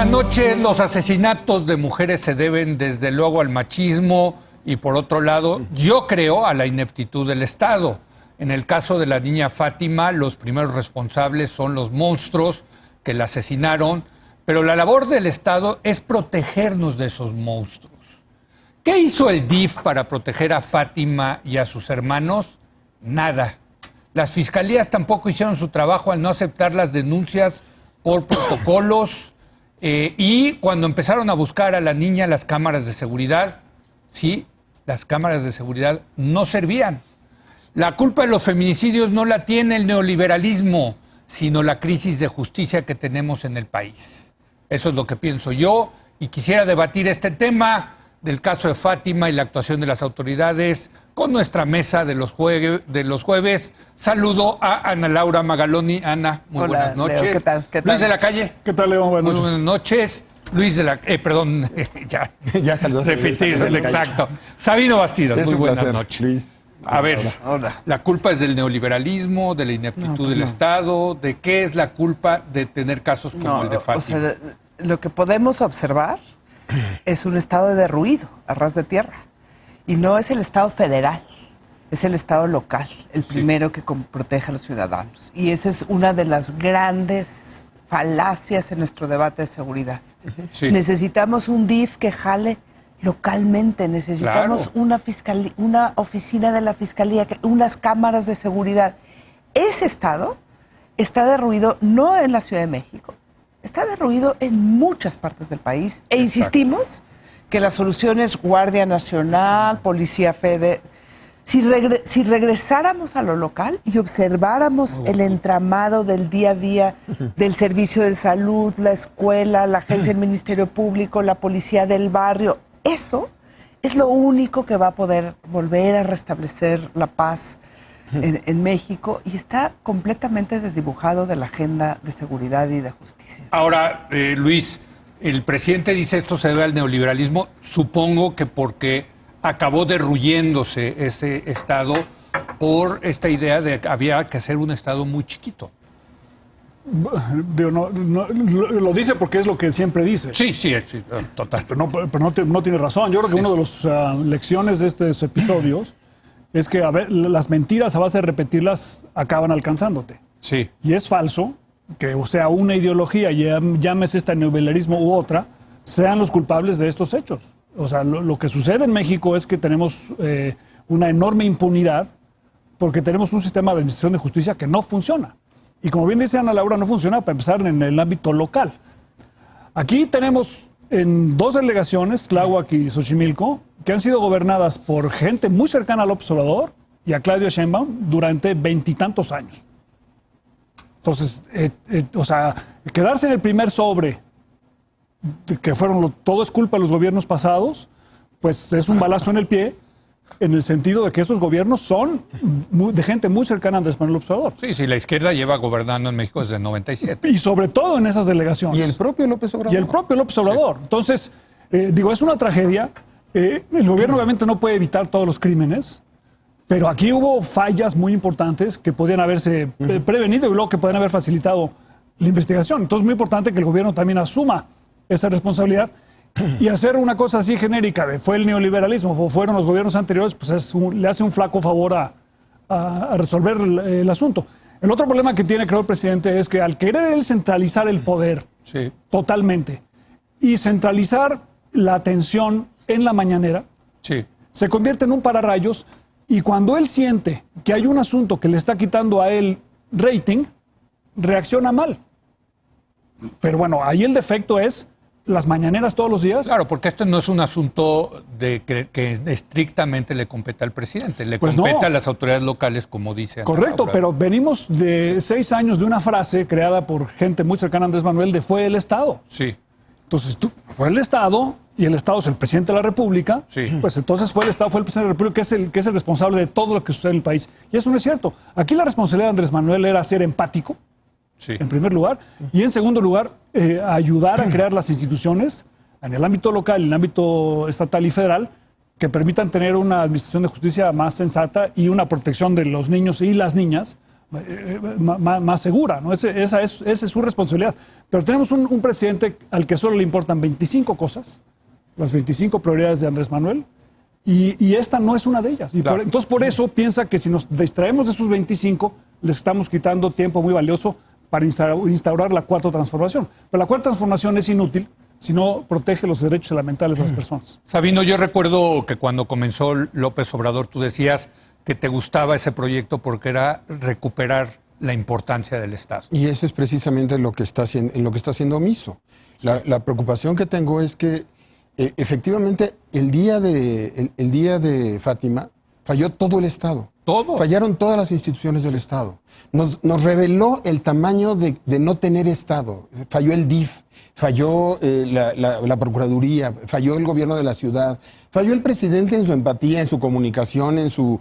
buenas noches. Los asesinatos de mujeres se deben desde luego al machismo y por otro lado, yo creo, a la ineptitud del Estado. En el caso de la niña Fátima, los primeros responsables son los monstruos que la asesinaron, pero la labor del Estado es protegernos de esos monstruos. ¿Qué hizo el DIF para proteger a Fátima y a sus hermanos? Nada. Las fiscalías tampoco hicieron su trabajo al no aceptar las denuncias por protocolos y cuando empezaron a buscar a la niña las cámaras de seguridad, sí, las cámaras de seguridad no servían. La culpa de los feminicidios no la tiene el neoliberalismo, sino la crisis de justicia que tenemos en el país. Eso es lo que pienso yo y quisiera debatir este tema del caso de Fátima y la actuación de las autoridades con nuestra mesa de los jueves. Saludo a Ana Laura Magaloni. Ana, muy buenas noches. Leo, ¿qué tal? Luis de la Calle. ¿Qué tal, Leo? Buenas noches. Buenas noches. Luis de la... perdón, ya saludaste. repetir, exacto. Sabino Bastidas, muy buenas placer, noches. Luis. A ver, Hola. la culpa es del neoliberalismo, de la ineptitud del Estado. ¿De qué es la culpa de tener casos como el de Fátima? O sea, lo que podemos observar es un estado de derruido, a ras de tierra. Y no es el Estado federal, es el Estado local, el primero que protege a los ciudadanos. Y esa es una de las grandes falacias en nuestro debate de seguridad. Sí. Necesitamos un DIF que jale localmente, necesitamos una oficina de la Fiscalía, unas cámaras de seguridad. Ese Estado está derruido no en la Ciudad de México, está derruido en muchas partes del país. E insistimos que la solución es Guardia Nacional, Policía Federal. Si regresáramos a lo local y observáramos el entramado del día a día del servicio de salud, la escuela, la agencia del Ministerio Público, la policía del barrio, eso es lo único que va a poder volver a restablecer la paz en México y está completamente desdibujado de la agenda de seguridad y de justicia. Ahora, Luis, el presidente dice esto se debe al neoliberalismo, supongo que porque acabó derruyéndose ese Estado por esta idea de que había que hacer un Estado muy chiquito. Lo dice porque es lo que siempre dice. Sí, total. Pero no tiene razón. Yo creo que una de las lecciones de estos episodios es que las mentiras a base de repetirlas acaban alcanzándote. Sí. Y es falso que, o sea, una ideología, llámese este neoliberalismo u otra, sean los culpables de estos hechos. O sea, lo que sucede en México es que tenemos una enorme impunidad porque tenemos un sistema de administración de justicia que no funciona. Y como bien dice Ana Laura, no funciona para empezar en el ámbito local. Aquí tenemos en dos delegaciones, Tláhuac y Xochimilco, que han sido gobernadas por gente muy cercana a López Obrador y a Claudia Sheinbaum durante 20 y tantos años. Entonces, o sea, quedarse en el primer sobre, que todo es culpa de los gobiernos pasados, pues es un balazo en el pie, en el sentido de que estos gobiernos son de gente muy cercana a Andrés Manuel López Obrador. Sí, la izquierda lleva gobernando en México desde el 97. Y sobre todo en esas delegaciones. Y el propio López Obrador. Sí. Entonces, es una tragedia. El gobierno obviamente no puede evitar todos los crímenes, pero aquí hubo fallas muy importantes que podían haberse prevenido y luego que podían haber facilitado la investigación. Entonces es muy importante que el gobierno también asuma esa responsabilidad y hacer una cosa así genérica de fue el neoliberalismo o fueron los gobiernos anteriores, pues le hace un flaco favor a resolver el asunto. El otro problema que tiene, creo, el presidente es que al querer él centralizar el poder totalmente y centralizar la atención en la mañanera, se convierte en un pararrayos y cuando él siente que hay un asunto que le está quitando a él rating, reacciona mal. Pero bueno, ahí el defecto es las mañaneras todos los días. Claro, porque esto no es un asunto que estrictamente le compete al presidente, le compete a las autoridades locales, como dice. Correcto, pero venimos de 6 años de una frase creada por gente muy cercana a Andrés Manuel de fue el Estado. Sí. Entonces, fue el Estado y el Estado es el presidente de la República, pues entonces fue el Estado, fue el presidente de la República que es el responsable de todo lo que sucede en el país. Y eso no es cierto. Aquí la responsabilidad de Andrés Manuel era ser empático, en primer lugar, y en segundo lugar, ayudar a crear las instituciones en el ámbito local, en el ámbito estatal y federal, que permitan tener una administración de justicia más sensata y una protección de los niños y las niñas más segura, ¿no? Esa es su responsabilidad. Pero tenemos un presidente al que solo le importan 25 cosas, las 25 prioridades de Andrés Manuel, y esta no es una de ellas. Claro. Entonces, por eso piensa que si nos distraemos de esos 25, les estamos quitando tiempo muy valioso para instaurar la cuarta transformación. Pero la cuarta transformación es inútil si no protege los derechos elementales de las personas. Sabino, yo recuerdo que cuando comenzó López Obrador, tú decías que te gustaba ese proyecto porque era recuperar la importancia del Estado. Y eso es precisamente lo que está haciendo omiso. La preocupación que tengo es que efectivamente el día de Fátima falló todo el Estado. Todo. Fallaron todas las instituciones del Estado. Nos reveló el tamaño de no tener Estado. Falló el DIF, falló la Procuraduría, falló el gobierno de la ciudad, falló el presidente en su empatía, en su comunicación, en su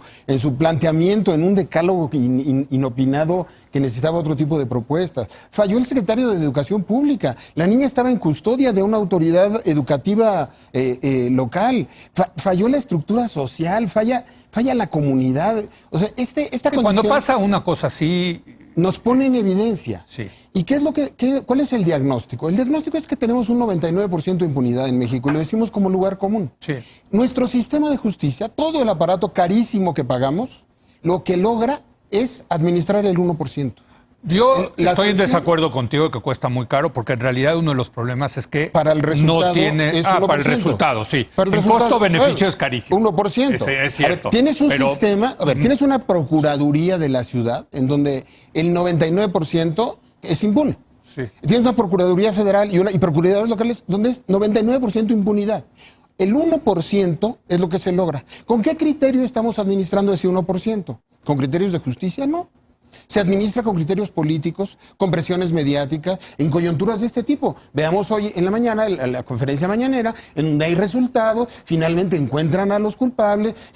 planteamiento, en un decálogo inopinado que necesitaba otro tipo de propuestas. Falló el secretario de Educación Pública. La niña estaba en custodia de una autoridad educativa local. Falló la estructura social, falla la comunidad. O sea, esta condición Cuando pasa una cosa así, nos pone en evidencia. Sí. ¿Y cuál es el diagnóstico? El diagnóstico es que tenemos un 99% de impunidad en México y lo decimos como lugar común. Sí. Nuestro sistema de justicia, todo el aparato carísimo que pagamos, lo que logra es administrar el 1%. Yo estoy en desacuerdo contigo de que cuesta muy caro, porque en realidad uno de los problemas es que para el resultado no tiene... es para el resultado, sí. El costo-beneficio es carísimo. 1%. Es cierto. Tienes un sistema, tienes una procuraduría de la ciudad en donde el 99% es impune. Sí. Tienes una procuraduría federal y procuradores locales donde es 99% impunidad. El 1% es lo que se logra. ¿Con qué criterio estamos administrando ese 1%? ¿Con criterios de justicia? No. Se administra con criterios políticos, con presiones mediáticas, en coyunturas de este tipo. Veamos hoy en la mañana, la conferencia mañanera, en donde hay resultados, finalmente encuentran a los culpables,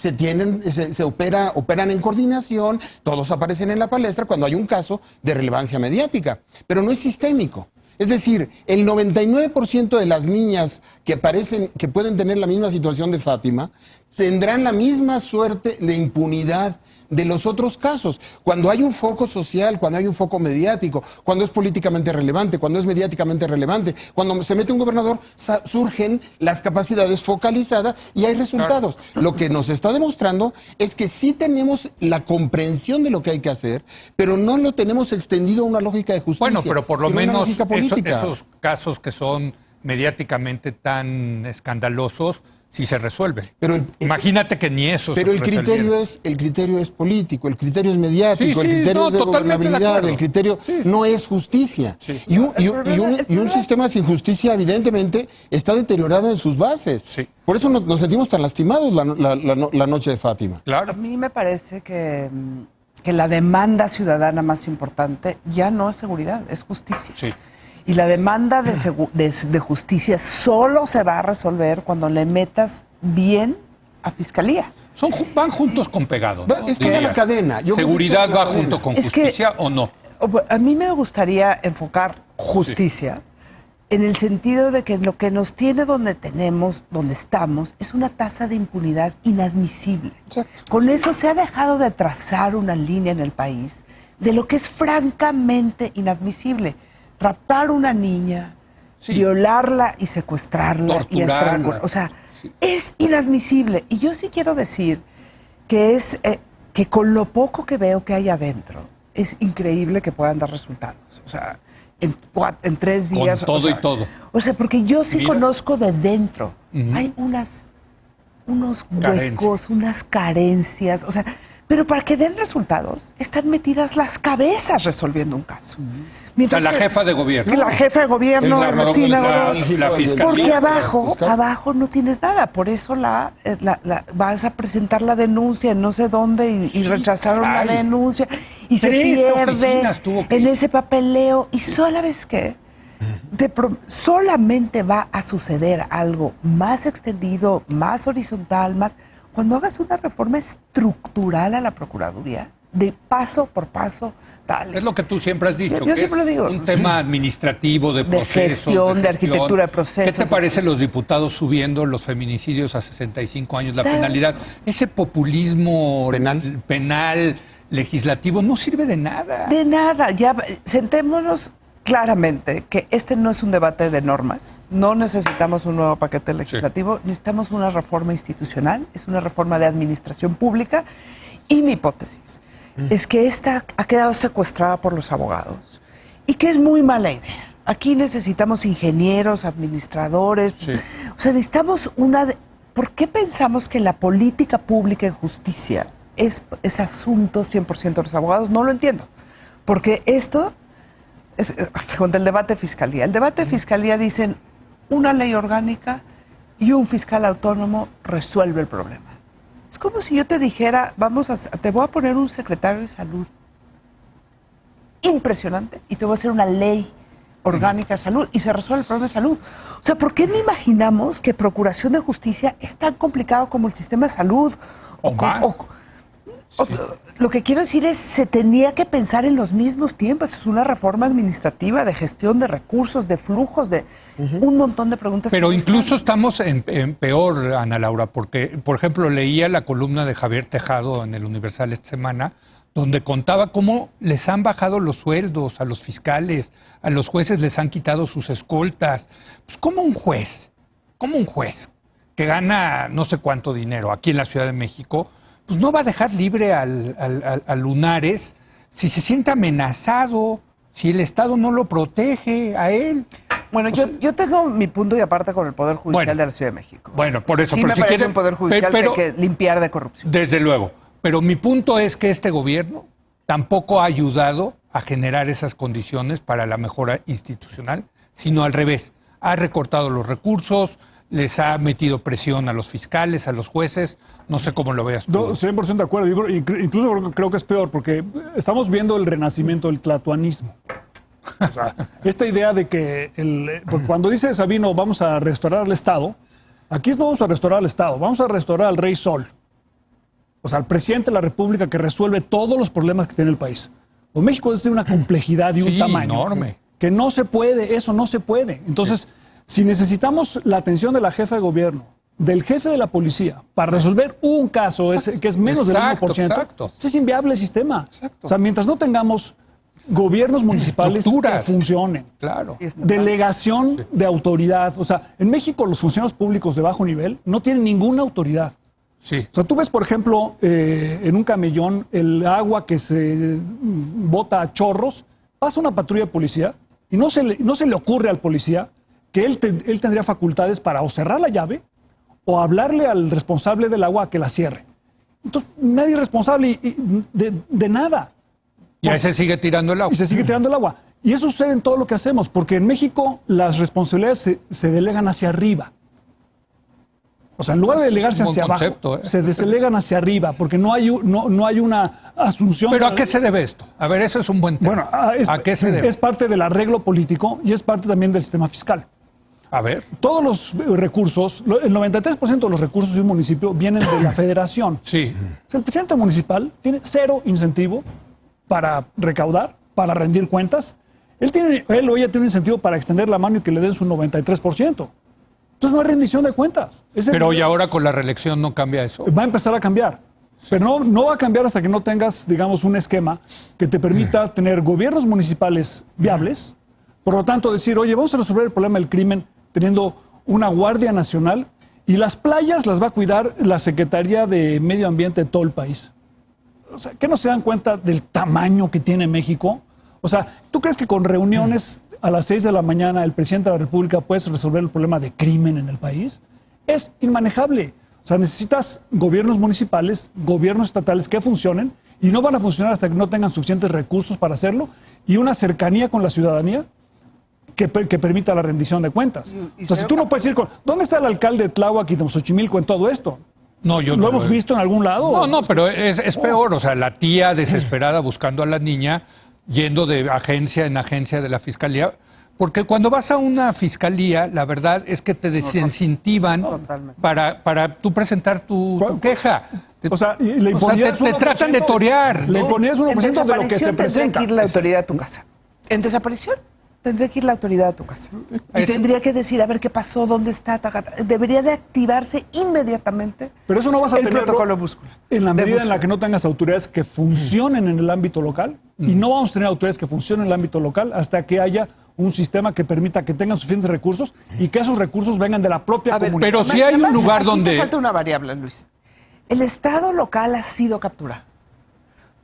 operan en coordinación, todos aparecen en la palestra cuando hay un caso de relevancia mediática. Pero no es sistémico. Es decir, el 99% de las niñas que pueden tener la misma situación de Fátima tendrán la misma suerte de impunidad de los otros casos. Cuando hay un foco social, cuando hay un foco mediático, cuando es políticamente relevante, cuando es mediáticamente relevante, cuando se mete un gobernador, surgen las capacidades focalizadas y hay resultados. Claro. Lo que nos está demostrando es que sí tenemos la comprensión de lo que hay que hacer, pero no lo tenemos extendido a una lógica de justicia. Bueno, pero por lo menos esos casos que son mediáticamente tan escandalosos, sí se resuelven. Pero imagínate que ni eso. Pero el criterio es político, el criterio es mediático, el criterio es de gobernabilidad, el criterio no es justicia. Sí. Y un sistema sin justicia evidentemente está deteriorado en sus bases. Sí. Por eso nos sentimos tan lastimados la noche de Fátima. Claro. A mí me parece que la demanda ciudadana más importante ya no es seguridad, es justicia. Sí. Y la demanda de justicia solo se va a resolver cuando le metas bien a fiscalía. Van juntos con pegado, ¿no? Es toda la cadena. ¿Seguridad va junto con justicia o no? A mí me gustaría enfocar justicia en el sentido de que lo que nos tiene donde estamos, es una tasa de impunidad inadmisible. Exacto. Con eso se ha dejado de trazar una línea en el país de lo que es francamente inadmisible. Raptar a una niña, violarla y secuestrarla, torturarla. O sea, es inadmisible. Y yo sí quiero decir que que con lo poco que veo que hay adentro, es increíble que puedan dar resultados. O sea, en 3 días. Con todo y todo. O sea, porque yo sí conozco de dentro. Hay unos huecos, unas carencias. O sea, pero para que den resultados, están metidas las cabezas resolviendo un caso. O sea, la jefa de gobierno. La jefa de gobierno, la fiscalía. Porque abajo no tienes nada. Por eso vas a presentar la denuncia en no sé dónde y rechazaron la denuncia. Y se pierde en ese papeleo. Y ¿sabes qué? Solamente va a suceder algo más extendido, más horizontal, cuando hagas una reforma estructural a la Procuraduría, de paso por paso, dale. Es lo que tú siempre has dicho, yo siempre lo digo. Un tema administrativo, de procesos, de arquitectura de procesos. ¿Qué te parece los diputados subiendo los feminicidios a 65 años, la penalidad? Ese populismo penal legislativo no sirve de nada. De nada. Ya sentémonos claramente que este no es un debate de normas. No necesitamos un nuevo paquete legislativo. Necesitamos una reforma institucional. Es una reforma de administración pública. Y mi hipótesis es que esta ha quedado secuestrada por los abogados y que es muy mala idea. Aquí necesitamos ingenieros, administradores. Sí. O sea, necesitamos ¿Por qué pensamos que la política pública en justicia es asunto 100% de los abogados? No lo entiendo. Porque esto hasta con el debate de fiscalía. El debate de fiscalía dicen una ley orgánica y un fiscal autónomo resuelve el problema. Es como si yo te dijera, te voy a poner un secretario de salud impresionante y te voy a hacer una ley orgánica de salud y se resuelve el problema de salud. O sea, ¿por qué no imaginamos que procuración de justicia es tan complicado como el sistema de salud? Lo que quiero decir es, se tenía que pensar en los mismos tiempos. Es una reforma administrativa de gestión de recursos, de flujos, de un montón de preguntas. Pero incluso estamos en peor, Ana Laura, porque, por ejemplo, leía la columna de Javier Tejado en el Universal esta semana, donde contaba cómo les han bajado los sueldos a los fiscales, a los jueces les han quitado sus escoltas. Pues como un juez que gana no sé cuánto dinero aquí en la Ciudad de México, pues no va a dejar libre al Lunares si se siente amenazado, si el Estado no lo protege a él. Bueno, yo tengo mi punto y aparte con el Poder Judicial de la Ciudad de México. Bueno, por eso. Sí, pero me parece un Poder Judicial que hay que limpiar de corrupción. Desde luego. Pero mi punto es que este gobierno tampoco ha ayudado a generar esas condiciones para la mejora institucional, sino al revés. Ha recortado los recursos, les ha metido presión a los fiscales, a los jueces. No sé cómo lo veas tú. No, 100% de acuerdo. Yo incluso creo que es peor, porque estamos viendo el renacimiento del tlatoanismo. O sea, esta idea de que cuando dice Sabino vamos a restaurar al Estado, aquí no vamos a restaurar al Estado, vamos a restaurar al Rey Sol. O sea, al presidente de la República que resuelve todos los problemas que tiene el país. Pues México es de una complejidad y un tamaño enorme. Que no se puede, eso no se puede. Entonces, si necesitamos la atención de la jefa de gobierno, del jefe de la policía, para resolver un caso que es menos del 1%, es inviable el sistema. O sea, mientras no tengamos gobiernos municipales que funcionen, delegación de autoridad. O sea, en México los funcionarios públicos de bajo nivel no tienen ninguna autoridad. Sí. O sea, tú ves, por ejemplo, en un camellón el agua que se bota a chorros, pasa una patrulla de policía y no se le ocurre al policía que él tendría facultades para o cerrar la llave o hablarle al responsable del agua a que la cierre. Entonces, nadie es responsable de nada. Y ahí se sigue tirando el agua. Y se sigue tirando el agua. Y eso sucede en todo lo que hacemos, porque en México las responsabilidades se delegan hacia arriba. O sea, en lugar de delegarse hacia abajo, se delegan hacia arriba, porque no hay una asunción. ¿Pero a qué se debe esto? A ver, eso es un buen tema. Bueno, ¿A qué se debe? Es parte del arreglo político y es parte también del sistema fiscal. A ver. Todos los recursos, el 93% de los recursos de un municipio vienen de la federación. Sí. O sea, el presidente municipal tiene cero incentivo para recaudar, para rendir cuentas. Él o ella tiene un incentivo para extender la mano y que le den su 93%. Entonces no hay rendición de cuentas. Pero ¿y ahora con la reelección no cambia eso? Va a empezar a cambiar. Pero no va a cambiar hasta que no tengas, digamos, un esquema que te permita tener gobiernos municipales viables. Por lo tanto, decir, oye, vamos a resolver el problema del crimen teniendo una Guardia Nacional y las playas las va a cuidar la Secretaría de Medio Ambiente de todo el país. O sea, ¿qué no se dan cuenta del tamaño que tiene México? O sea, ¿tú crees que con reuniones a las 6 de la mañana el presidente de la República puede resolver el problema de crimen en el país? Es inmanejable. O sea, necesitas gobiernos municipales, gobiernos estatales que funcionen y no van a funcionar hasta que no tengan suficientes recursos para hacerlo y una cercanía con la ciudadanía que permita la rendición de cuentas. O sea, si tú no puedes ir con... ¿Dónde está el alcalde de Tláhuac y de Xochimilco en todo esto? No, yo ¿Lo hemos visto en algún lado? No, pero es peor. O sea, la tía desesperada buscando a la niña, yendo de agencia en agencia de la fiscalía. Porque cuando vas a una fiscalía, la verdad es que te desincentivan para tú presentar tu queja. O sea, le imponías te tratan de torear. Le imponías 1% de lo que se presenta. Tendría que ir la autoridad a tu casa. En desaparición tendría que ir la autoridad a tu casa. Y tendría que decir, a ver qué pasó, dónde está. Debería de activarse inmediatamente. Pero eso no vas a tener protocolo búscula. En la medida en la que no tengas autoridades que funcionen en el ámbito local. Y no vamos a tener autoridades que funcionen en el ámbito local hasta que haya un sistema que permita que tengan suficientes recursos y que esos recursos vengan de la propia comunidad. Pero si hay un lugar donde... Me falta una variable, Luis. El Estado local ha sido capturado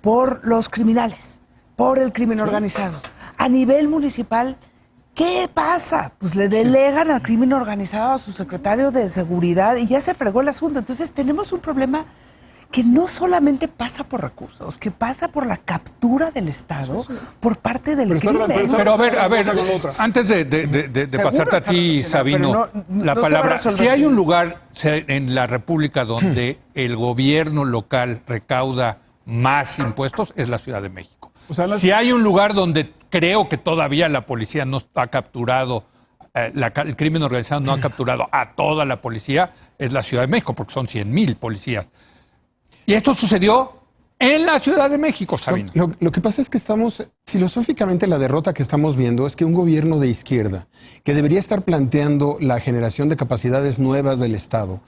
por los criminales, por el crimen organizado. A nivel municipal, ¿qué pasa? Pues le delegan al crimen organizado a su secretario de seguridad y ya se fregó el asunto. Entonces tenemos un problema que no solamente pasa por recursos, que pasa por la captura del Estado por parte del crimen. Pero a ver, antes de pasarte a ti, Sabino, la palabra, si hay un lugar en la República donde el gobierno local recauda más impuestos, es la Ciudad de México. O sea, si hay un lugar donde creo que todavía la policía no ha capturado, el crimen organizado no ha capturado a toda la policía, es la Ciudad de México, porque son 100,000 policías. Y esto sucedió en la Ciudad de México, Sabino. Lo que pasa es que filosóficamente la derrota que estamos viendo es que un gobierno de izquierda, que debería estar planteando la generación de capacidades nuevas del Estado,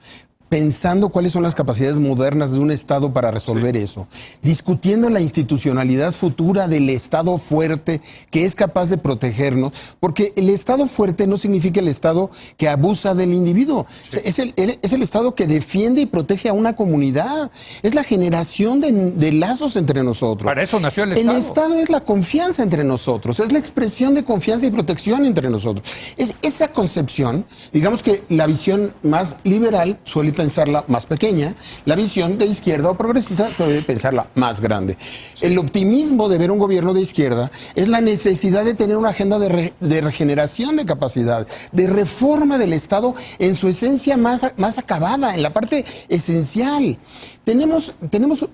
pensando cuáles son las capacidades modernas de un Estado para resolver eso, discutiendo la institucionalidad futura del Estado fuerte que es capaz de protegernos, porque el Estado fuerte no significa el Estado que abusa del individuo, es el Estado que defiende y protege a una comunidad, es la generación de lazos entre nosotros. Para eso nació el Estado. El Estado es la confianza entre nosotros, es la expresión de confianza y protección entre nosotros. Es esa concepción, digamos que la visión más liberal suele pensarla más pequeña, la visión de izquierda o progresista suele pensarla más grande. El optimismo de ver un gobierno de izquierda es la necesidad de tener una agenda de regeneración de capacidad, de reforma del Estado en su esencia más acabada, en la parte esencial. Tenemos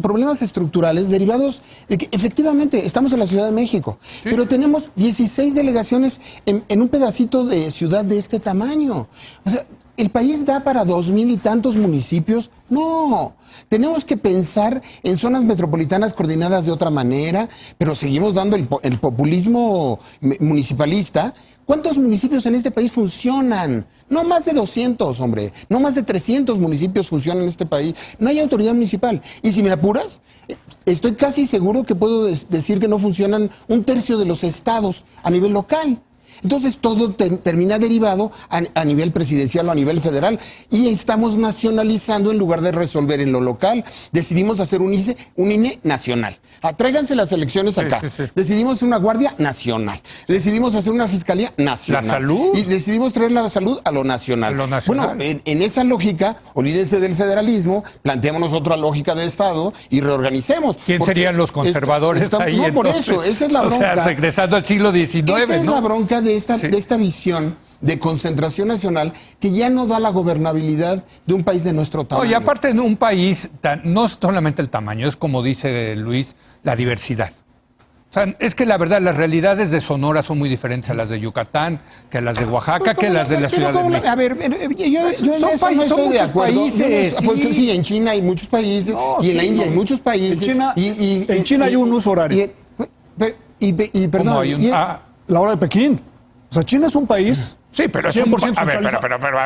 problemas estructurales derivados de que efectivamente estamos en la Ciudad de México, pero tenemos 16 delegaciones en un pedacito de ciudad de este tamaño. O sea, ¿el país da para 2,000 y tantos municipios? No. Tenemos que pensar en zonas metropolitanas coordinadas de otra manera, pero seguimos dando el populismo municipalista. ¿Cuántos municipios en este país funcionan? No más de 200, hombre. No más de 300 municipios funcionan en este país. No hay autoridad municipal. Y si me apuras, estoy casi seguro que puedo decir que no funcionan 1/3 de los estados a nivel local. Entonces todo termina derivado a nivel presidencial o a nivel federal y estamos nacionalizando en lugar de resolver en lo local. Decidimos hacer un INE nacional. Tráiganse las elecciones acá. Decidimos hacer una guardia nacional. Decidimos hacer una fiscalía nacional. La salud. Y decidimos traer la salud a lo nacional. Bueno, en esa lógica, olvídense del federalismo, planteémonos otra lógica de Estado y reorganicemos. ¿Quién serían los conservadores ahí? No, por eso, esa es la bronca. O sea, regresando al siglo XIX, esa es la bronca de esta visión de concentración nacional que ya no da la gobernabilidad de un país de nuestro tamaño. Y aparte en un país, no es solamente el tamaño, es como dice Luis, la diversidad. O sea, es que la verdad, las realidades de Sonora son muy diferentes a las de Yucatán, que a las de Oaxaca, que a las de la Ciudad de México. A ver, yo en eso no estoy de acuerdo. Países, sí, en China hay muchos países, y en la India hay muchos países. En China hay un uso horario. Perdón, la hora de Pekín. O sea, China es un país... Sí, pero es 100% a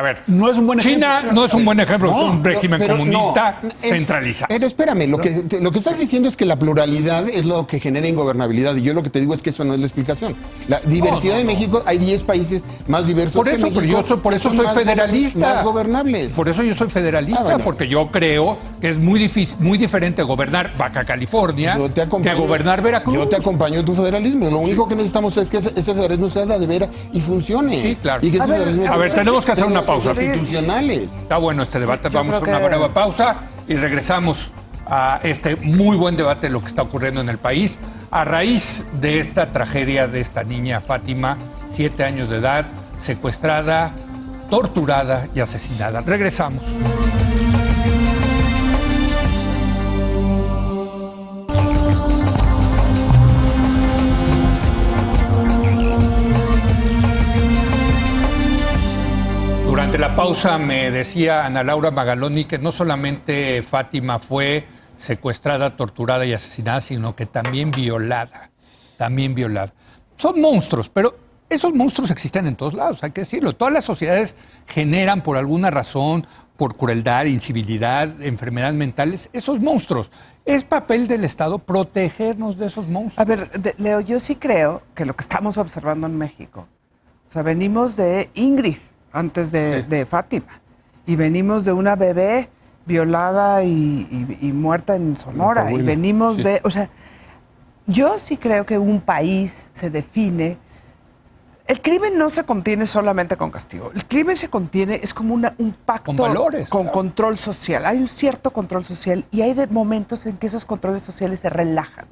ver. No es un buen ejemplo. China no es un buen ejemplo, es un régimen comunista centralizado. Pero espérame, lo que estás diciendo es que la pluralidad es lo que genera ingobernabilidad. Y yo lo que te digo es que eso no es la explicación. La diversidad de México, hay 10 países más diversos que México. Por eso soy federalista. Más gobernables. Por eso yo soy federalista, porque yo creo que es muy diferente gobernar Baja California que gobernar Veracruz. Yo te acompaño en tu federalismo. Lo único que necesitamos es que ese federalismo sea de veras y funcione. Sí, claro. Y que a ver, tenemos que hacer una pausa. Institucionales. Está bueno este debate. Vamos a una breve pausa y regresamos a este muy buen debate de lo que está ocurriendo en el país a raíz de esta tragedia de esta niña Fátima, 7 años de edad, secuestrada, torturada y asesinada. Regresamos. Durante la pausa me decía Ana Laura Magaloni que no solamente Fátima fue secuestrada, torturada y asesinada, sino que también violada. Son monstruos, pero esos monstruos existen en todos lados, hay que decirlo. Todas las sociedades generan por alguna razón, por crueldad, incivilidad, enfermedades mentales, esos monstruos. Es papel del Estado protegernos de esos monstruos. A ver, Leo, yo sí creo que lo que estamos observando en México, o sea, venimos de Ingrid antes de Fátima, y venimos de una bebé violada y muerta en Sonora, y venimos de, o sea, yo sí creo que un país se define. El crimen no se contiene solamente con castigo. El crimen se contiene, es como un pacto con valores, con claro. control social. Hay un cierto control social y hay momentos en que esos controles sociales se relajan.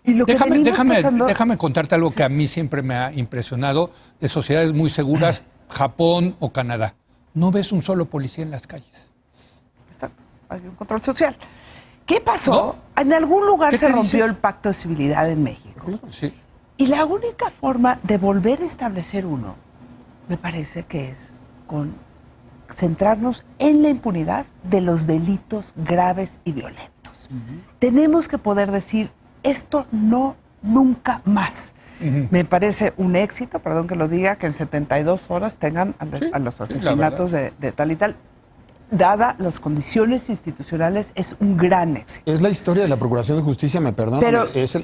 Y lo déjame contarte algo que a mí siempre me ha impresionado de sociedades muy seguras, Japón o Canadá. No ves un solo policía en las calles. Exacto, hay un control social. ¿Qué pasó? ¿No? En algún lugar se rompió el pacto de civilidad en México. Sí. Y la única forma de volver a establecer uno, me parece que es con centrarnos en la impunidad de los delitos graves y violentos. Tenemos que poder decir, esto no, nunca más. Me parece un éxito, perdón que lo diga, que en 72 horas tengan a los asesinatos de tal y tal. Dada las condiciones institucionales, es un gran éxito. Es la historia de la Procuración de Justicia, me perdona.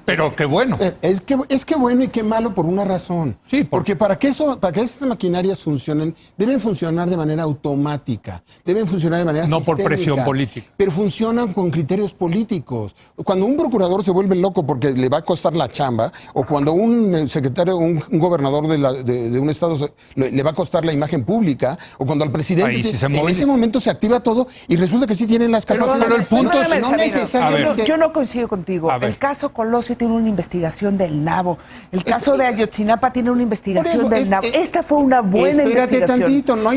Pero qué bueno. Es que bueno y qué malo por una razón. Sí, porque para que esas maquinarias funcionen, deben funcionar de manera automática, deben funcionar de manera sistémica. No por presión política. Pero funcionan con criterios políticos. Cuando un procurador se vuelve loco porque le va a costar la chamba, o cuando un secretario, un gobernador de un estado le va a costar la imagen pública, o cuando al presidente en ese momento se activa todo y resulta que sí tienen las capacidades. Pero el punto es no necesariamente. Yo no coincido contigo. El caso Colosio tiene una investigación del NABO. El caso de Ayotzinapa tiene una investigación del NABO. Esta fue una buena investigación. Espérate tantito, no hay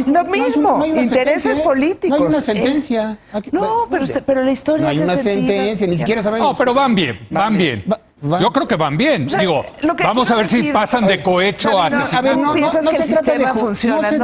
intereses políticos. No hay una sentencia. Pero la historia no hay una sentencia, ni siquiera sabemos. No, pero van bien. Yo creo que van bien. Digo, vamos a ver si pasan de cohecho a asesinato. A ver, no se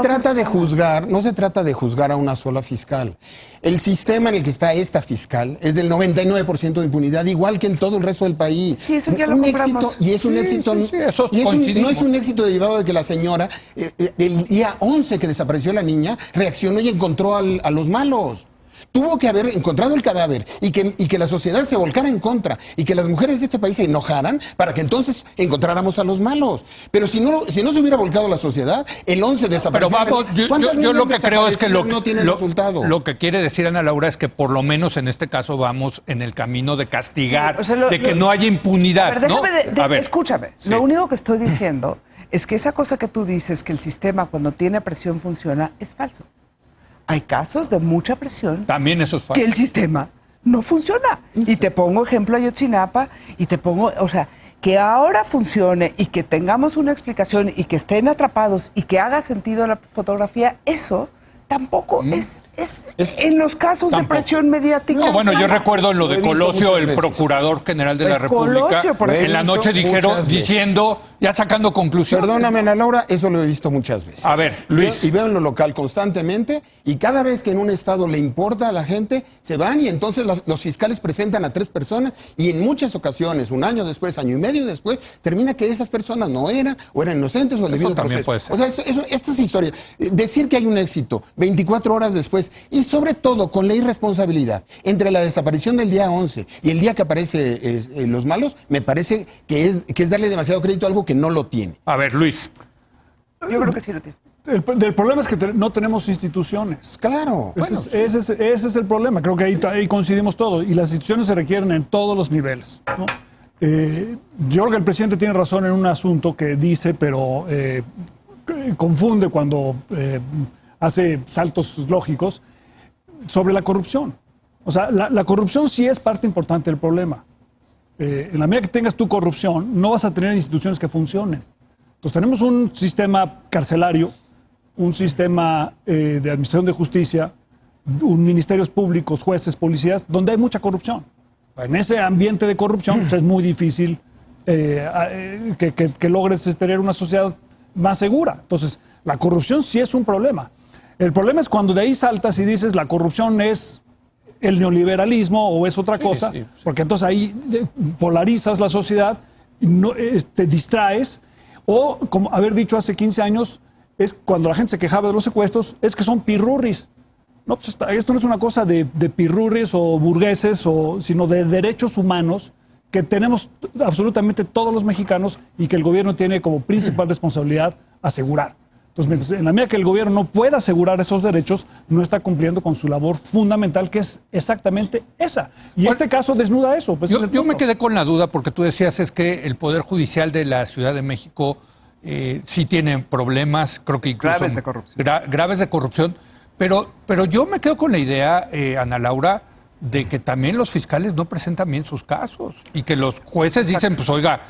trata de juzgar a una sola fiscal. El sistema en el que está esta fiscal es del 99% de impunidad, igual que en todo el resto del país. Sí, eso ya lo compramos. Y es un éxito. No es un éxito derivado de que la señora, el día 11 que desapareció la niña, reaccionó y encontró a los malos. Tuvo que haber encontrado el cadáver y que la sociedad se volcara en contra y que las mujeres de este país se enojaran para que entonces encontráramos a los malos. Pero si no se hubiera volcado la sociedad, el 11 desapareció. Pero vamos, yo lo que creo es que no tiene resultado. Lo que quiere decir Ana Laura es que por lo menos en este caso vamos en el camino de castigar, de que no haya impunidad. A ver, escúchame. Sí. Lo único que estoy diciendo es que esa cosa que tú dices, que el sistema cuando tiene presión funciona, es falso. Hay casos de mucha presión. También eso es falso. Que el sistema no funciona. Y te pongo ejemplo Ayotzinapa y te pongo, o sea, que ahora funcione y que tengamos una explicación y que estén atrapados y que haga sentido la fotografía, eso tampoco es en los casos de presión mediática. No, bueno, yo recuerdo en lo de Colosio, el procurador general de la República, en la noche diciendo, ya sacando conclusiones. Perdóname, Ana Laura, eso lo he visto muchas veces. A ver, Luis. Y veo en lo local constantemente, y cada vez que en un estado le importa a la gente, se van y entonces los fiscales presentan a 3 personas, y en muchas ocasiones, un año después, año y medio después, termina que esas personas no eran, o eran inocentes, o el debido proceso. Puede ser. O sea, esta es historia. Decir que hay un éxito 24 horas después, y sobre todo con la irresponsabilidad entre la desaparición del día 11 y el día que aparece los malos, me parece que es darle demasiado crédito a algo que no lo tiene. A ver, Luis. Yo creo que sí lo tiene. El problema es que no tenemos instituciones. Claro. Ese es el problema. Creo que ahí coincidimos todos. Y las instituciones se requieren en todos los niveles, ¿no? Yo creo que el presidente tiene razón en un asunto que dice, pero confunde cuando hace saltos lógicos sobre la corrupción. O sea, la corrupción sí es parte importante del problema. En la medida que tengas tu corrupción, no vas a tener instituciones que funcionen. Entonces tenemos un sistema carcelario, un sistema de administración de justicia, ministerios públicos, jueces, policías, donde hay mucha corrupción. En ese ambiente de corrupción pues es muy difícil que logres tener una sociedad más segura. Entonces, la corrupción sí es un problema. El problema es cuando de ahí saltas y dices la corrupción es el neoliberalismo o es otra cosa, porque entonces ahí polarizas la sociedad, te distraes, O como haber dicho hace 15 años, es cuando la gente se quejaba de los secuestros, es que son pirurris. No, pues esto no es una cosa de pirurris o burgueses, sino de derechos humanos que tenemos absolutamente todos los mexicanos y que el gobierno tiene como principal responsabilidad asegurar. Entonces, mientras en la medida que el gobierno no pueda asegurar esos derechos, no está cumpliendo con su labor fundamental, que es exactamente esa. Y este caso desnuda eso. Pues yo me quedé con la duda porque tú decías es que el Poder Judicial de la Ciudad de México sí tiene problemas, creo que incluso graves de corrupción. Graves de corrupción. Pero yo me quedo con la idea, Ana Laura, de que también los fiscales no presentan bien sus casos y que los jueces dicen, pues oiga,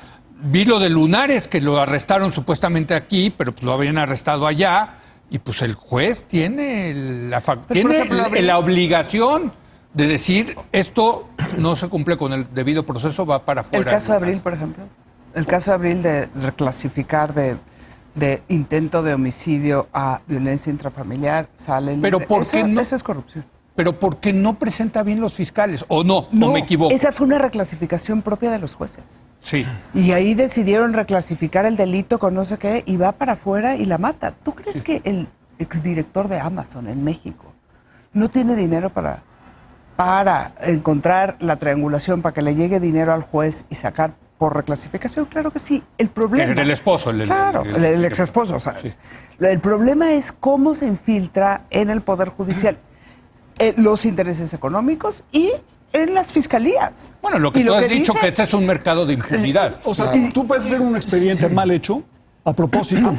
vi lo de Lunares, que lo arrestaron supuestamente aquí, pero pues lo habían arrestado allá, y pues el juez tiene la obligación de decir esto no se cumple con el debido proceso, va para afuera. El caso de Abril, por ejemplo. El caso de Abril de reclasificar de intento de homicidio a violencia intrafamiliar sale libre. Pero ¿por qué no? Eso es corrupción. Pero ¿por qué no presenta bien los fiscales? ¿O no? ¿O me equivoco? Esa fue una reclasificación propia de los jueces. Sí. Y ahí decidieron reclasificar el delito con no sé qué y va para afuera y la mata. ¿Tú crees que el exdirector de Amazon en México no tiene dinero para encontrar la triangulación, para que le llegue dinero al juez y sacar por reclasificación? Claro que sí. El problema... El esposo. El ex esposo. O sea, sí. El problema es cómo se infiltra en el Poder Judicial los intereses económicos y en las fiscalías. Bueno, lo que tú has dicho que este es un mercado de impunidad. O sea, tú puedes hacer un expediente mal hecho a propósito,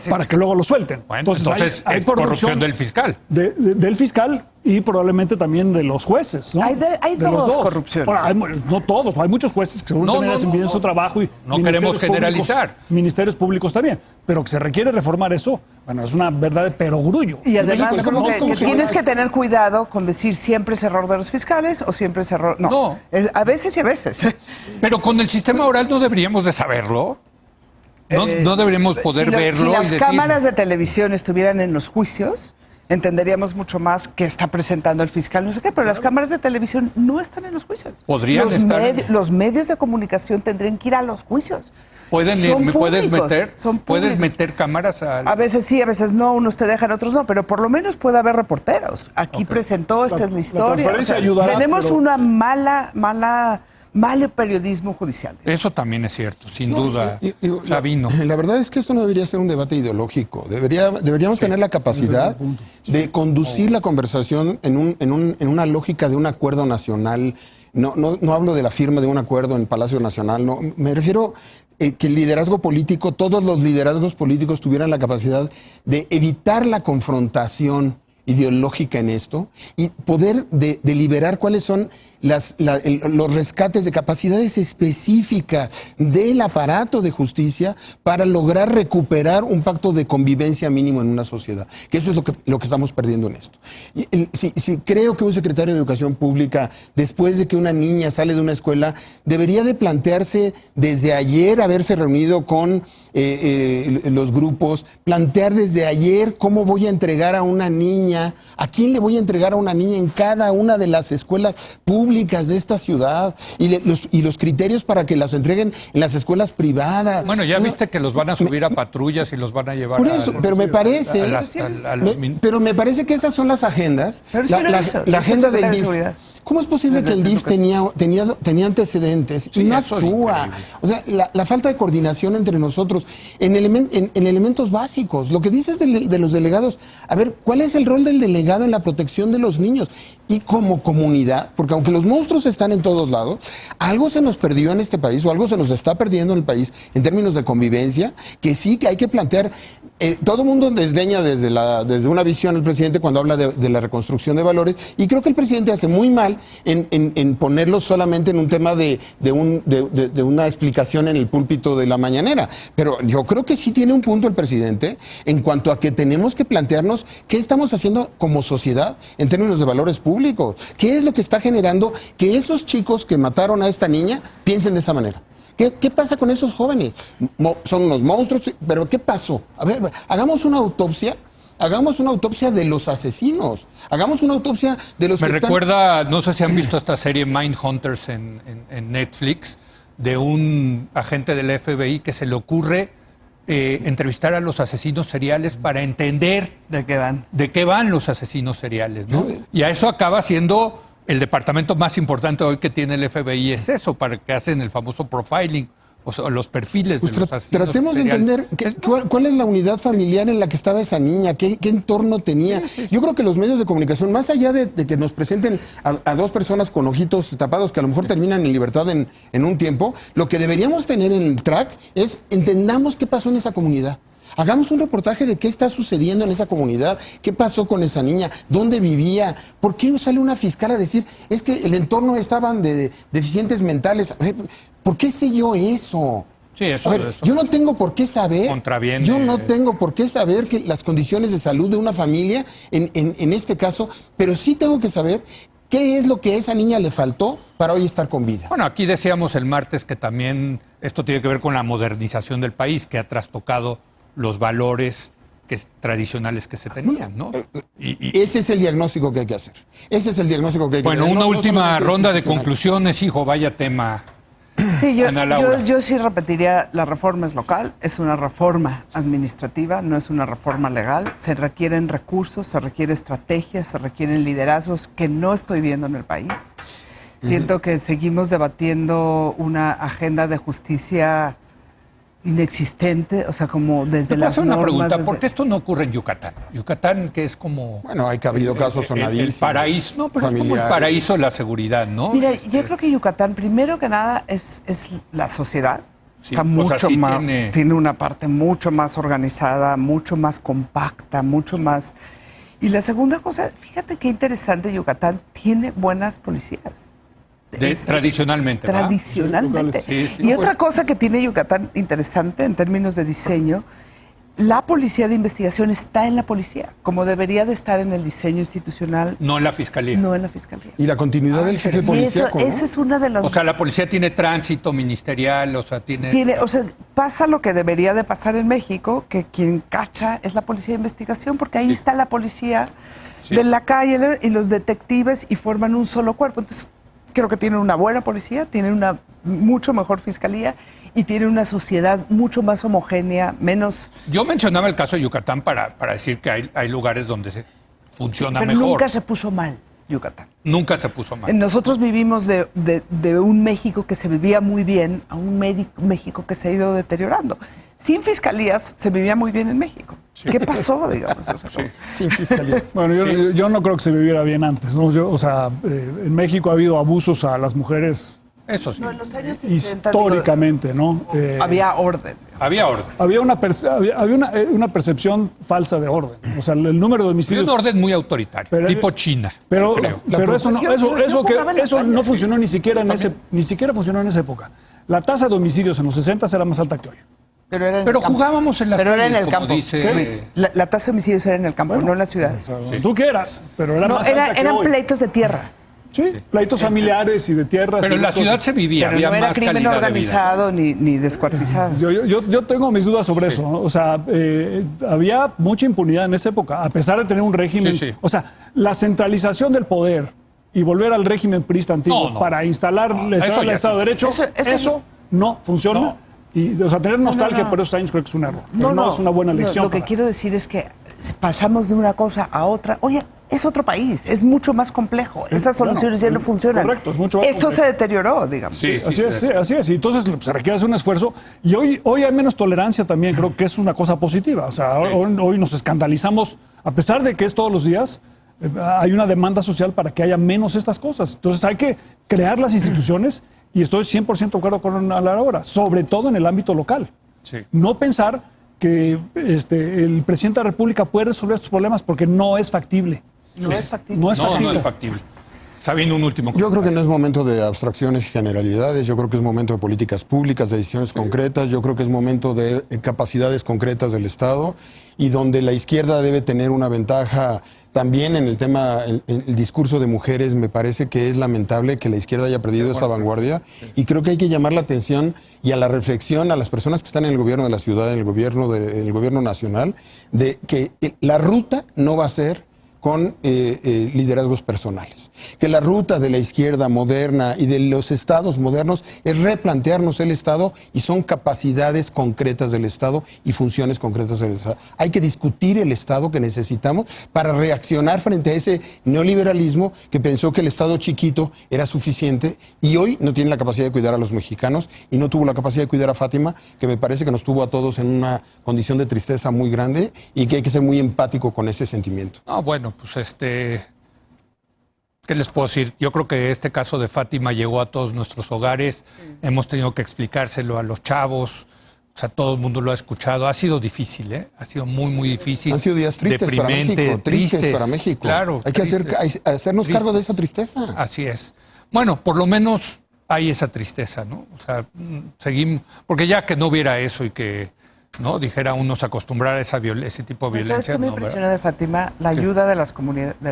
para que luego lo suelten. Bueno, entonces hay es corrupción del fiscal. Del fiscal y probablemente también de los jueces, ¿no? Hay dos corrupciones. Bueno, no todos, hay muchos jueces que seguramente hacen bien su trabajo y no queremos generalizar. Ministerios públicos también, pero que se requiere reformar eso, bueno, es una verdad de perogrullo. Y además México, que tienes que tener cuidado con decir siempre es error de los fiscales o siempre es error... No. A veces y a veces. Pero con el sistema oral no deberíamos de saberlo. No deberíamos poder verlo. Si las cámaras de televisión estuvieran en los juicios, entenderíamos mucho más qué está presentando el fiscal, no sé qué, pero las cámaras de televisión no están en los juicios. Podrían estar. Los medios de comunicación tendrían que ir a los juicios. ¿Puedes meter cámaras a veces sí, a veces no, unos te dejan, otros no, pero por lo menos puede haber reporteros. Aquí presentó, esta es la historia. Tenemos una mal periodismo judicial. Eso también es cierto, sin duda, Sabino. La verdad es que esto no debería ser un debate ideológico. Deberíamos tener la capacidad de conducir la conversación en una lógica de un acuerdo nacional. No hablo de la firma de un acuerdo en Palacio Nacional, no. Me refiero que el liderazgo político, todos los liderazgos políticos tuvieran la capacidad de evitar la confrontación ideológica en esto y poder deliberar cuáles son los rescates de capacidades específicas del aparato de justicia para lograr recuperar un pacto de convivencia mínimo en una sociedad, que eso es lo que estamos perdiendo en esto. Si creo que un secretario de Educación Pública, después de que una niña sale de una escuela, debería de plantearse desde ayer haberse reunido con los grupos, plantear desde ayer cómo voy a entregar a una niña, a quién le voy a entregar a una niña en cada una de las escuelas públicas de esta ciudad y los criterios para que las entreguen en las escuelas privadas. Bueno, ya viste que los van a subir a patrullas y los van a llevar por eso, pero me parece pero me parece que esas son las agendas, la agenda del DIF. ¿Cómo es posible que el DIF tenía antecedentes y no actúa? O sea, la falta de coordinación entre nosotros en elementos básicos. Lo que dices de los delegados, a ver, ¿cuál es el rol del delegado en la protección de los niños? Y como comunidad, porque aunque los monstruos están en todos lados, algo se nos perdió en este país o algo se nos está perdiendo en el país en términos de convivencia, que sí que hay que plantear. Todo el mundo desdeña desde una visión el presidente cuando habla de la reconstrucción de valores, y creo que el presidente hace muy mal en ponerlo solamente en un tema de una explicación en el púlpito de la mañanera. Pero yo creo que sí tiene un punto el presidente en cuanto a que tenemos que plantearnos qué estamos haciendo como sociedad en términos de valores públicos. ¿Qué es lo que está generando que esos chicos que mataron a esta niña piensen de esa manera? ¿Qué pasa con esos jóvenes? Son unos monstruos, pero ¿qué pasó? A ver, hagamos una autopsia de los asesinos. Hagamos una autopsia de los Me recuerda, no sé si han visto esta serie Mindhunters en Netflix, de un agente del FBI que se le ocurre entrevistar a los asesinos seriales para entender ¿De qué van? de qué van los asesinos seriales, ¿no? Y a eso acaba siendo el departamento más importante hoy que tiene el FBI, es eso, para que hacen el famoso profiling, o sea, los perfiles Pues de los asesinos tratemos de seriales. entender cuál es la unidad familiar en la que estaba esa niña, qué entorno tenía. Yo creo que los medios de comunicación, más allá de que nos presenten a dos personas con ojitos tapados que a lo mejor terminan en libertad en un tiempo, lo que deberíamos tener en el track es entendamos qué pasó en esa comunidad. Hagamos un reportaje de qué está sucediendo en esa comunidad, qué pasó con esa niña, dónde vivía, por qué sale una fiscal a decir, es que el entorno estaban de deficientes mentales. A ver, ¿por qué sé yo eso? Sí, eso, A ver, eso yo no tengo por qué saber, contraviene. yo no tengo por qué saber que las condiciones de salud de una familia, en este caso, pero sí tengo que saber qué es lo que a esa niña le faltó para hoy estar con vida. Bueno, aquí decíamos el martes que también esto tiene que ver con la modernización del país, que ha trastocado los valores tradicionales que se tenían, ¿no? Ese es el diagnóstico que hay que hacer. Ese es el diagnóstico que hay que hacer. Bueno, una No última solamente es ronda de institucional. conclusiones, hijo, vaya tema. Sí, Ana Laura. yo sí repetiría, la reforma es local, es una reforma administrativa, no es una reforma legal. Se requieren recursos, se requiere estrategia, se requieren liderazgos que no estoy viendo en el país. Siento que seguimos debatiendo una agenda de justicia inexistente, o sea, como desde Te puedo las hacer una normas, pregunta, desde- ¿por qué esto no ocurre en Yucatán? Yucatán, que es como Bueno, hay que ha habido casos el sonadísimos. paraíso, no, pero es como el familiares. paraíso de la seguridad, ¿no? Mira, yo creo que Yucatán, primero que nada, es la sociedad. Sí, Está o sea, mucho sí más, tiene- tiene una parte mucho más organizada, mucho más compacta, mucho más. Y la segunda cosa, fíjate qué interesante, Yucatán tiene buenas policías. Tradicionalmente, ¿va? Tradicionalmente. Sí, sí. Y No, otra cosa que tiene Yucatán interesante en términos de diseño, la policía de investigación está en la policía, como debería de estar en el diseño institucional, No en la fiscalía. no en la fiscalía. Y la continuidad del jefe Y eso, policíaco, ¿no? esa es una de las... O sea, la policía tiene tránsito ministerial, o sea, tiene... O sea, pasa lo que debería de pasar en México, que quien cacha es la policía de investigación, porque ahí Sí. está la policía Sí. de la calle y los detectives y forman un solo cuerpo. Entonces, creo que tienen una buena policía, tienen una mucho mejor fiscalía y tienen una sociedad mucho más homogénea, menos... Yo mencionaba el caso de Yucatán para decir que hay lugares donde se funciona Pero mejor. nunca se puso mal Yucatán. Nunca se puso mal. Nosotros vivimos de un México que se vivía muy bien a un México que se ha ido deteriorando. Sin fiscalías se vivía muy bien en México. ¿Qué pasó, digamos? O sea, Sin fiscalías. Bueno, yo no creo que se viviera bien antes, ¿no? En México ha habido abusos a las mujeres Eso sí. no, en los años 60, históricamente, ¿no? había orden. Había orden. Había una percepción falsa de orden. O sea, el número de Había homicidios. un orden muy autoritario, Pero- tipo China. Pero, creo. pero eso no, Yo jugaba en la eso playa. no funcionó ni siquiera ni siquiera funcionó en esa época. La tasa de homicidios en los 60 era más alta que hoy. Pero era en Pero el campo. jugábamos en las Pero era en calles, el como campo. dice- Luis, la tasa de homicidios era en el campo, no en las ciudades. O sea, Tú quieras, pero era No, más alta que eran hoy. pleitos de tierra. Sí, pleitos familiares y de tierras. Pero y en la cosas. ciudad se vivía, Pero había no era más crimen calidad de vida. organizado ni descuartizado. Yo tengo mis dudas sobre eso, ¿no? O sea, había mucha impunidad en esa época, a pesar de tener un régimen. Sí, sí. O sea, la centralización del poder y volver al régimen priista antiguo No. para instalar eso el ya Estado de sí. Derecho, Eso no funciona. No. Y, o sea, tener nostalgia no. por esos años creo que es un error. Pero no es una buena lección. Lo que para- quiero decir es que pasamos de una cosa a otra. Oye, es otro país, es mucho más complejo. Esas bueno, soluciones ya no funcionan. correcto, es mucho más Esto complejo. se deterioró, digamos. Sí, sí, Así sí. es, sí, así es. Y entonces se requiere hacer un esfuerzo. Y hoy hay menos tolerancia también, creo que es una cosa positiva. O sea, hoy nos escandalizamos, a pesar de que es todos los días, hay una demanda social para que haya menos estas cosas. Entonces hay que crear las instituciones, y estoy 100% de acuerdo con Ana Laura, sobre todo en el ámbito local. Sí. No pensar que el presidente de la República puede resolver estos problemas porque no es factible. No es factible. No es No, factible. no es factible. Sabino, un último. Yo creo que no es momento de abstracciones y generalidades, yo creo que es momento de políticas públicas, de decisiones concretas, yo creo que es momento de capacidades concretas del Estado y donde la izquierda debe tener una ventaja también en el tema, el discurso de mujeres. Me parece que es lamentable que la izquierda haya perdido esa vanguardia y creo que hay que llamar la atención y a la reflexión a las personas que están en el gobierno de la ciudad, en el gobierno nacional, de que la ruta no va a ser con liderazgos personales. Que la ruta de la izquierda moderna y de los estados modernos es replantearnos el Estado y son capacidades concretas del Estado y funciones concretas del Estado. Hay que discutir el Estado que necesitamos para reaccionar frente a ese neoliberalismo que pensó que el Estado chiquito era suficiente y hoy no tiene la capacidad de cuidar a los mexicanos y no tuvo la capacidad de cuidar a Fátima, que me parece que nos tuvo a todos en una condición de tristeza muy grande y que hay que ser muy empático con ese sentimiento. Ah, bueno, pues ¿qué les puedo decir? Yo creo que este caso de Fátima llegó a todos nuestros hogares. Hemos tenido que explicárselo a los chavos. O sea, todo el mundo lo ha escuchado. Ha sido difícil, ¿eh? Ha sido muy, muy difícil. Han sido días tristes para México. Tristes para México. Claro. Hay que hacernos cargo de esa tristeza. Así es. Bueno, por lo menos hay esa tristeza, ¿no? O sea, seguimos. Porque ya que no hubiera eso y que, ¿no? Dijera uno se acostumbrar a ese tipo de violencia. ¿Sabes qué me impresiona de Fátima? La ayuda de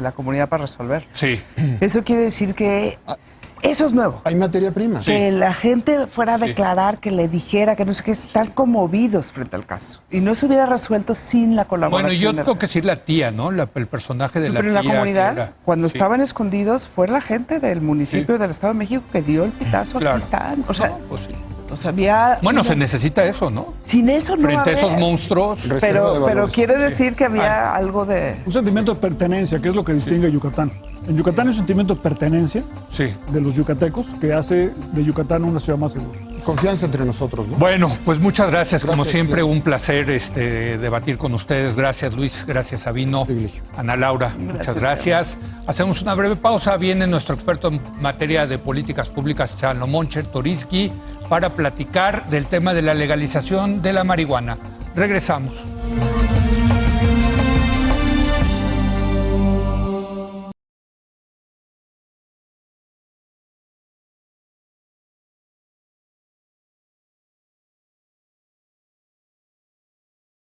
la comunidad para resolver. Sí. Eso quiere decir que eso es nuevo. Hay materia prima. Que la gente fuera a declarar, que le dijera, que no sé qué, están conmovidos frente al caso. Y no se hubiera resuelto sin la colaboración. Bueno, yo tengo que decir la tía, ¿no? El personaje de la tía. Pero en la comunidad, era, cuando estaban escondidos, fue la gente del municipio del Estado de México que dio el pitazo. Claro. Aquí están. O sea, no, pues sí. O sea, había... Bueno, se necesita eso, ¿no? Sin eso no frente a esos monstruos. Pero quiere decir que había algo de... Un sentimiento de pertenencia, que es lo que distingue a Yucatán. En Yucatán hay un sentimiento de pertenencia de los yucatecos que hace de Yucatán una ciudad más segura. Confianza entre nosotros, ¿no? Bueno, pues muchas gracias. Como siempre, un placer debatir con ustedes. Gracias, Luis. Gracias, Sabino. Ana Laura, muchas gracias. Hacemos una breve pausa. Viene nuestro experto en materia de políticas públicas, Salomón Chertoriski, para platicar del tema de la legalización de la marihuana. Regresamos.